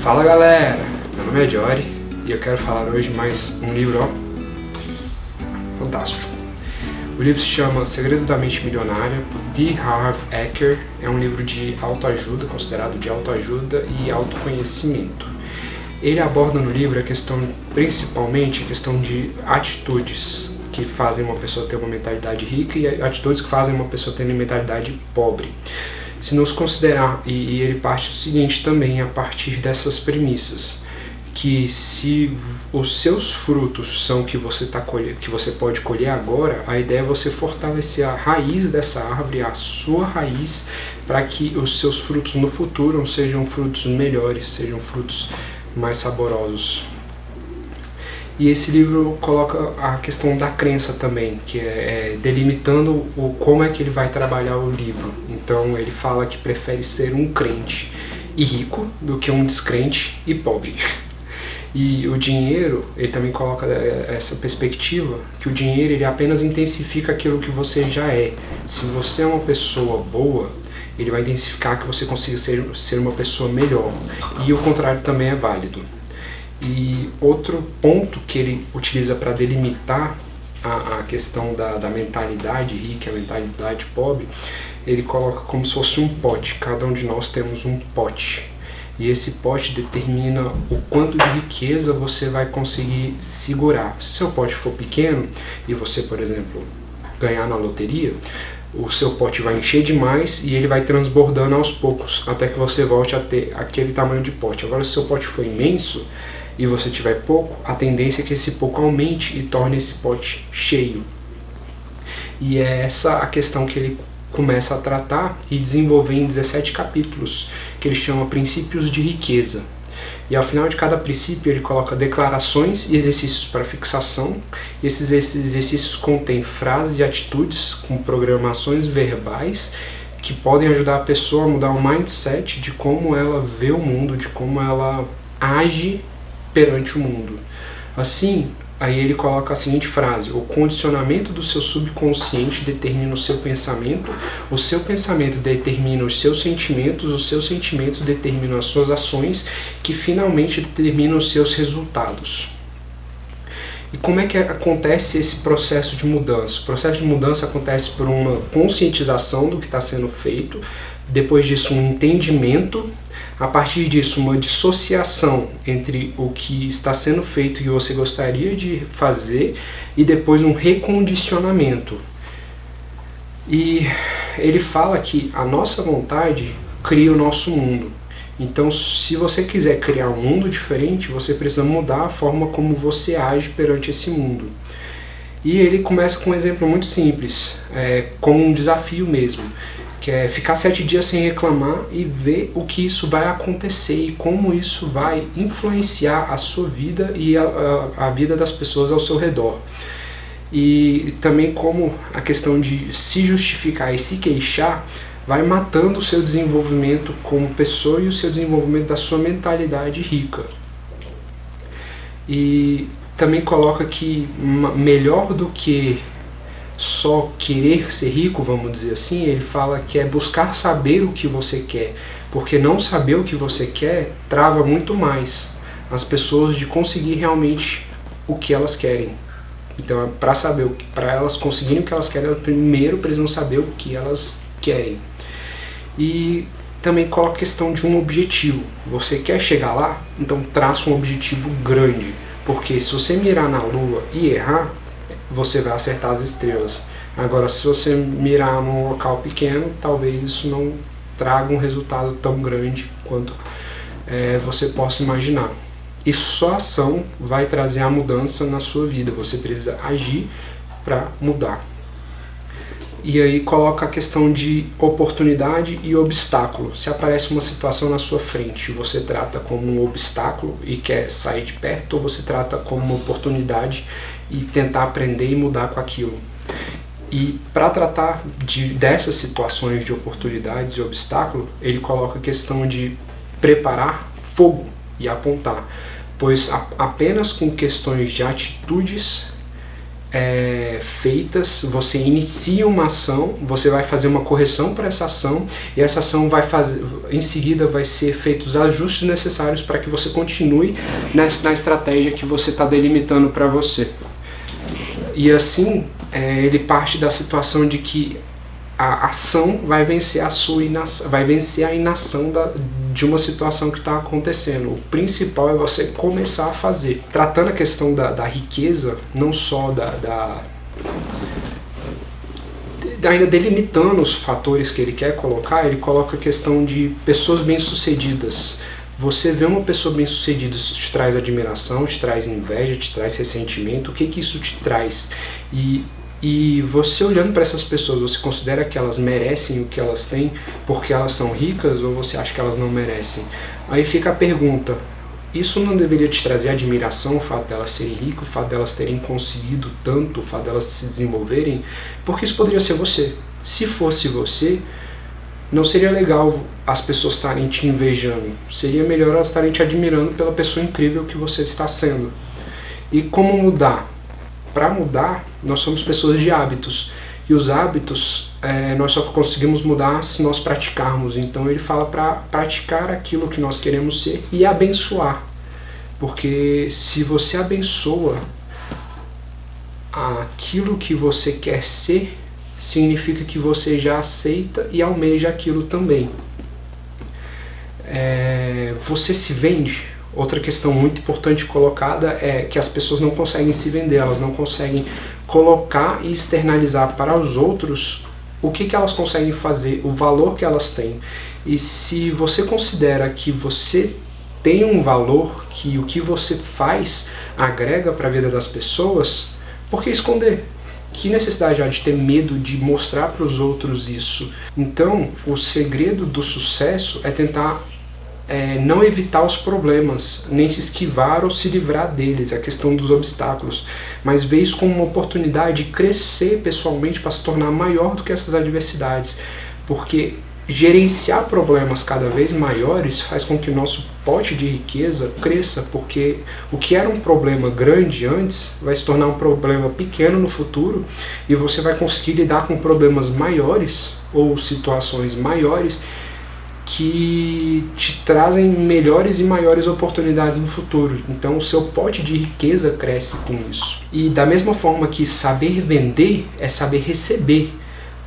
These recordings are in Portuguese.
Fala galera, meu nome é Jory e eu quero falar hoje mais um livro fantástico. O livro se chama Segredos da Mente Milionária, por D. Harv Eker. É um livro de autoajuda, considerado de autoajuda e autoconhecimento. Ele aborda no livro principalmente a questão de atitudes que fazem uma pessoa ter uma mentalidade rica e atitudes que fazem uma pessoa ter uma mentalidade pobre. Se nos considerar, e ele parte do seguinte também, a partir dessas premissas, que se os seus frutos são que você pode colher agora, a ideia é você fortalecer a raiz dessa árvore, a sua raiz, para que os seus frutos no futuro sejam frutos melhores, sejam frutos mais saborosos. E esse livro coloca a questão da crença também, que é delimitando como é que ele vai trabalhar o livro. Então ele fala que prefere ser um crente e rico do que um descrente e pobre. E o dinheiro, ele também coloca essa perspectiva, que o dinheiro ele apenas intensifica aquilo que você já é. Se você é uma pessoa boa, ele vai intensificar que você consiga ser uma pessoa melhor. E o contrário também é válido. E outro ponto que ele utiliza para delimitar a questão da mentalidade rica e a mentalidade pobre, ele coloca como se fosse um pote. Cada um de nós temos um pote. E esse pote determina o quanto de riqueza você vai conseguir segurar. Se seu pote for pequeno e você, por exemplo, ganhar na loteria, o seu pote vai encher demais e ele vai transbordando aos poucos, até que você volte a ter aquele tamanho de pote. Agora, se seu pote for imenso e você tiver pouco, a tendência é que esse pouco aumente e torne esse pote cheio. E é essa a questão que ele começa a tratar e desenvolver em 17 capítulos, que ele chama Princípios de Riqueza. E ao final de cada princípio ele coloca declarações e exercícios para fixação. E esses exercícios contêm frases e atitudes com programações verbais que podem ajudar a pessoa a mudar o mindset de como ela vê o mundo, de como ela age perante o mundo. Assim, aí ele coloca a seguinte frase: o condicionamento do seu subconsciente determina o seu pensamento determina os seus sentimentos determinam as suas ações, que finalmente determinam os seus resultados. E como é que acontece esse processo de mudança? O processo de mudança acontece por uma conscientização do que está sendo feito, depois disso um entendimento, a partir disso uma dissociação entre o que está sendo feito e o que você gostaria de fazer, e depois um recondicionamento. E ele fala que a nossa vontade cria o nosso mundo. Então, se você quiser criar um mundo diferente, você precisa mudar a forma como você age perante esse mundo. E ele começa com um exemplo muito simples, como um desafio mesmo, que é ficar 7 dias sem reclamar e ver o que isso vai acontecer e como isso vai influenciar a sua vida e a vida das pessoas ao seu redor. E também como a questão de se justificar e se queixar vai matando o seu desenvolvimento como pessoa e o seu desenvolvimento da sua mentalidade rica. E também coloca que melhor do que só querer ser rico, vamos dizer assim, ele fala que é buscar saber o que você quer, porque não saber o que você quer trava muito mais as pessoas de conseguir realmente o que elas querem. Então, para elas conseguirem o que elas querem, elas primeiro precisam saber o que elas querem. E também coloca a questão de um objetivo. Você quer chegar lá? Então traça um objetivo grande, porque se você mirar na lua e errar, você vai acertar as estrelas. Agora, se você mirar num local pequeno, talvez isso não traga um resultado tão grande quanto você possa imaginar. E só a ação vai trazer a mudança na sua vida. Você precisa agir para mudar. E aí coloca a questão de oportunidade e obstáculo. Se aparece uma situação na sua frente, você trata como um obstáculo e quer sair de perto, ou você trata como uma oportunidade e tentar aprender e mudar com aquilo. E para tratar dessas situações de oportunidades e obstáculo, ele coloca a questão de preparar fogo e apontar, pois apenas com questões de atitudes feitas, você inicia uma ação, você vai fazer uma correção para essa ação, e essa ação vai fazer, em seguida vai ser feitos os ajustes necessários para que você continue na estratégia que você está delimitando para você. E assim, ele parte da situação de que a ação vai vencer vai vencer a inação de uma situação que está acontecendo. O principal é você começar a fazer. Tratando a questão da riqueza, não só ainda delimitando os fatores que ele quer colocar, ele coloca a questão de pessoas bem-sucedidas. Você vê uma pessoa bem-sucedida, isso te traz admiração, te traz inveja, te traz ressentimento. O que isso te traz? E você olhando para essas pessoas, você considera que elas merecem o que elas têm porque elas são ricas, ou você acha que elas não merecem? Aí fica a pergunta, isso não deveria te trazer admiração, o fato delas serem ricas, o fato delas terem conseguido tanto, o fato delas se desenvolverem? Porque isso poderia ser você. Se fosse você, não seria legal as pessoas estarem te invejando, seria melhor elas estarem te admirando pela pessoa incrível que você está sendo. E como mudar? Para mudar, nós somos pessoas de hábitos, e os hábitos nós só conseguimos mudar se nós praticarmos. Então ele fala para praticar aquilo que nós queremos ser e abençoar, porque se você abençoa aquilo que você quer ser, significa que você já aceita e almeja aquilo também. Você se vende? Outra questão muito importante colocada é que as pessoas não conseguem se vender, elas não conseguem colocar e externalizar para os outros o que elas conseguem fazer, o valor que elas têm. E se você considera que você tem um valor, que o que você faz agrega para a vida das pessoas, por que esconder? Que necessidade há de ter medo de mostrar para os outros isso? Então, o segredo do sucesso é tentar não evitar os problemas, nem se esquivar ou se livrar deles, a questão dos obstáculos, mas ver isso como uma oportunidade de crescer pessoalmente para se tornar maior do que essas adversidades, porque gerenciar problemas cada vez maiores faz com que o nosso pote de riqueza cresça, porque o que era um problema grande antes vai se tornar um problema pequeno no futuro, e você vai conseguir lidar com problemas maiores ou situações maiores que te trazem melhores e maiores oportunidades no futuro. Então o seu pote de riqueza cresce com isso. E da mesma forma que saber vender é saber receber,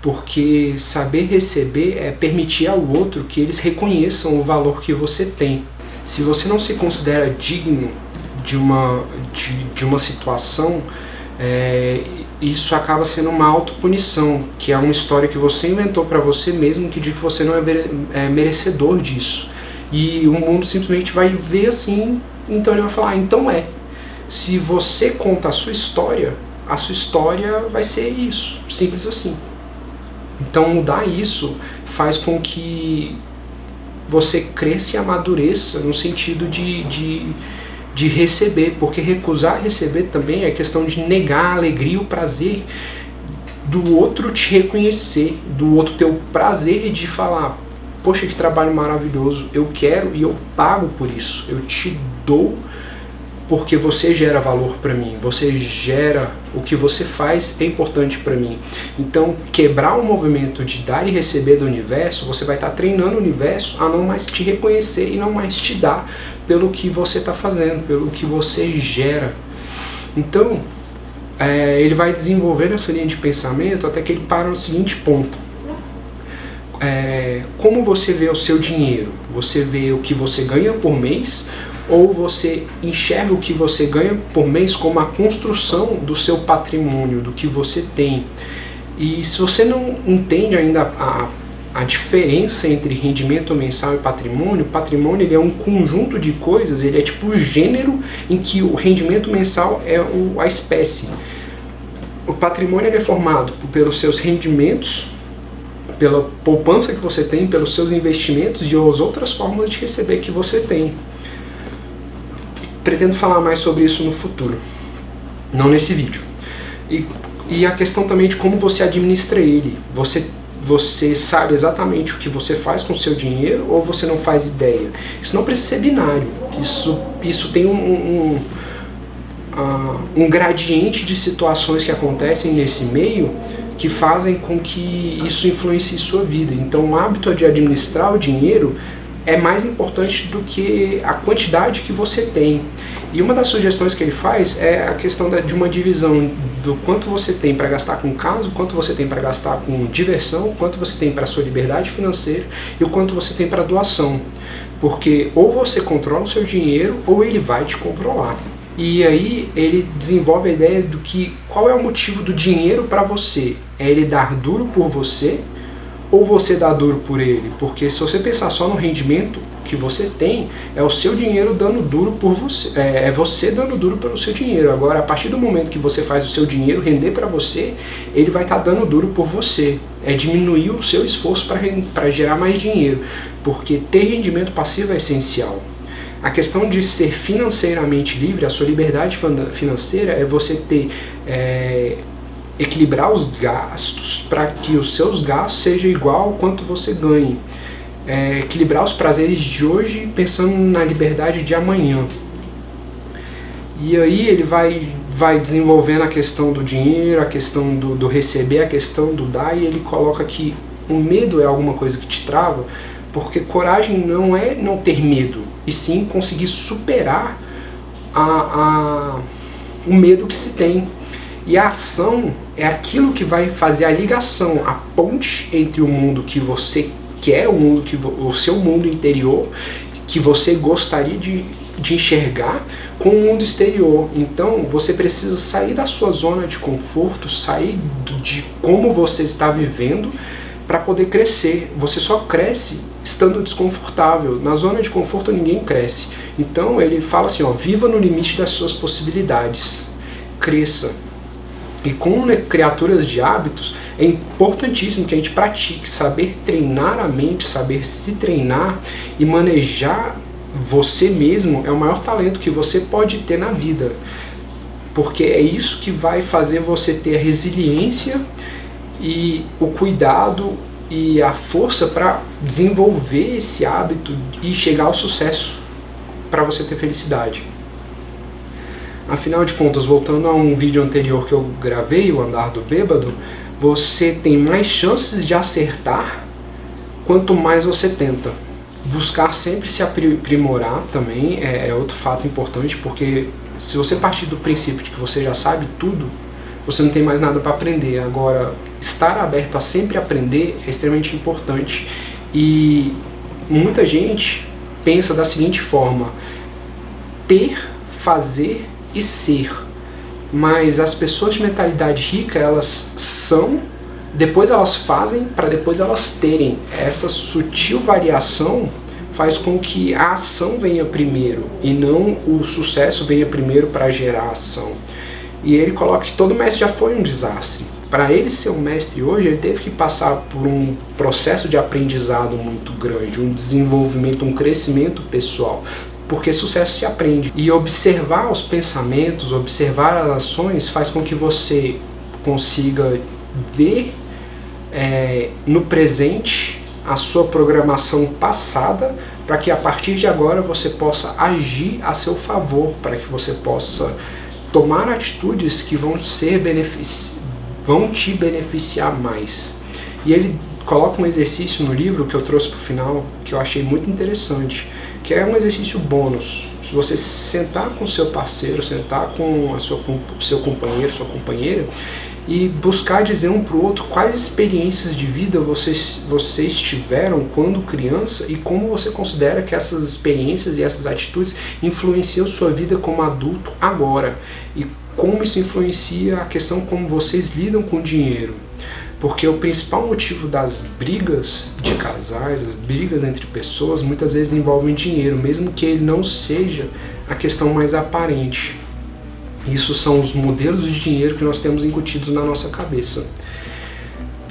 porque saber receber é permitir ao outro que eles reconheçam o valor que você tem. Se você não se considera digno de uma situação, isso acaba sendo uma autopunição, que é uma história que você inventou para você mesmo, que diz que você não é merecedor disso. E o mundo simplesmente vai ver assim, então ele vai falar, então se você conta a sua história vai ser isso, simples assim. Então mudar isso faz com que você cresça e amadureça no sentido de receber, porque recusar receber também é questão de negar a alegria e o prazer do outro te reconhecer, do outro ter o prazer de falar, poxa, que trabalho maravilhoso, eu quero e eu pago por isso, eu te dou porque você gera valor para mim, você gera, o que você faz é importante para mim. Então quebrar o movimento de dar e receber do universo, você vai estar treinando o universo a não mais te reconhecer e não mais te dar pelo que você está fazendo, pelo que você gera. Então ele vai desenvolver essa linha de pensamento até que ele para no seguinte ponto. Como você vê o seu dinheiro? Você vê o que você ganha por mês, ou você enxerga o que você ganha por mês como a construção do seu patrimônio, do que você tem? E se você não entende ainda a diferença entre rendimento mensal e patrimônio, patrimônio ele é um conjunto de coisas, ele é tipo o gênero em que o rendimento mensal é a espécie. O patrimônio ele é formado pelos seus rendimentos, pela poupança que você tem, pelos seus investimentos e as outras formas de receber que você tem. Pretendo falar mais sobre isso no futuro, não nesse vídeo. E a questão também de como você administra ele. Você sabe exatamente o que você faz com o seu dinheiro ou você não faz ideia? Isso não precisa ser binário. Isso tem um gradiente de situações que acontecem nesse meio que fazem com que isso influencie sua vida. Então o hábito de administrar o dinheiro é mais importante do que a quantidade que você tem. E uma das sugestões que ele faz é a questão de uma divisão do quanto você tem para gastar com casa, quanto você tem para gastar com diversão, quanto você tem para sua liberdade financeira e o quanto você tem para doação. Porque ou você controla o seu dinheiro ou ele vai te controlar. E aí ele desenvolve a ideia do que qual é o motivo do dinheiro para você? É ele dar duro por você ou você dar duro por ele? Porque se você pensar só no rendimento que você tem, é o seu dinheiro dando duro por você, é você dando duro pelo seu dinheiro. Agora, a partir do momento que você faz o seu dinheiro render para você, ele vai estar dando duro por você. É diminuir o seu esforço para gerar mais dinheiro, porque ter rendimento passivo é essencial. A questão de ser financeiramente livre, a sua liberdade financeira é você ter equilibrar os gastos para que os seus gastos sejam igual ao quanto você ganhe. Equilibrar os prazeres de hoje pensando na liberdade de amanhã. E aí ele vai desenvolvendo a questão do dinheiro, a questão do receber, a questão do dar, e ele coloca que o medo é alguma coisa que te trava, porque coragem não é não ter medo, e sim conseguir superar o medo que se tem. E a ação é aquilo que vai fazer a ligação, a ponte entre o mundo que você quer, o seu mundo interior, que você gostaria de enxergar, com o mundo exterior. Então você precisa sair da sua zona de conforto, sair de como você está vivendo para poder crescer. Você só cresce estando desconfortável. Na zona de conforto ninguém cresce. Então ele fala assim, viva no limite das suas possibilidades, cresça. E como criaturas de hábitos, é importantíssimo que a gente pratique, saber treinar a mente, saber se treinar e manejar você mesmo é o maior talento que você pode ter na vida. Porque é isso que vai fazer você ter a resiliência e o cuidado e a força para desenvolver esse hábito e chegar ao sucesso, para você ter felicidade. Afinal de contas, voltando a um vídeo anterior que eu gravei, o Andar do Bêbado, você tem mais chances de acertar quanto mais você tenta. Buscar sempre se aprimorar também é outro fato importante, porque se você partir do princípio de que você já sabe tudo, você não tem mais nada para aprender. Agora, estar aberto a sempre aprender é extremamente importante. E muita gente pensa da seguinte forma: ter, fazer e ser. Mas as pessoas de mentalidade rica, elas são, depois elas fazem, para depois elas terem. Essa sutil variação faz com que a ação venha primeiro e não o sucesso venha primeiro para gerar a ação. E ele coloca que todo mestre já foi um desastre. Para ele ser um mestre hoje, ele teve que passar por um processo de aprendizado muito grande, um desenvolvimento, um crescimento pessoal. Porque sucesso se aprende. E observar os pensamentos, observar as ações, faz com que você consiga ver no presente a sua programação passada, para que a partir de agora você possa agir a seu favor, para que você possa tomar atitudes que vão te beneficiar mais. E ele coloca um exercício no livro que eu trouxe para o final, que eu achei muito interessante, que é um exercício bônus. Se você sentar com o seu parceiro, sentar com o seu companheiro, sua companheira, e buscar dizer um para o outro quais experiências de vida vocês tiveram quando criança e como você considera que essas experiências e essas atitudes influenciam sua vida como adulto agora, e como isso influencia a questão como vocês lidam com o dinheiro. Porque o principal motivo das brigas de casais, as brigas entre pessoas, muitas vezes envolvem dinheiro, mesmo que ele não seja a questão mais aparente. Isso são os modelos de dinheiro que nós temos incutidos na nossa cabeça.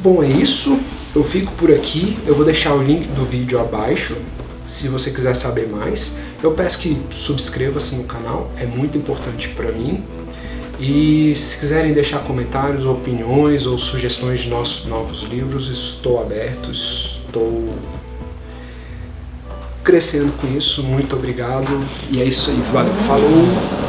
Bom, é isso. Eu fico por aqui. Eu vou deixar o link do vídeo abaixo, se você quiser saber mais. Eu peço que subscreva-se no canal, é muito importante para mim. E se quiserem deixar comentários, opiniões ou sugestões de nossos novos livros, estou aberto, estou crescendo com isso. Muito obrigado. E é isso aí. Valeu, falou!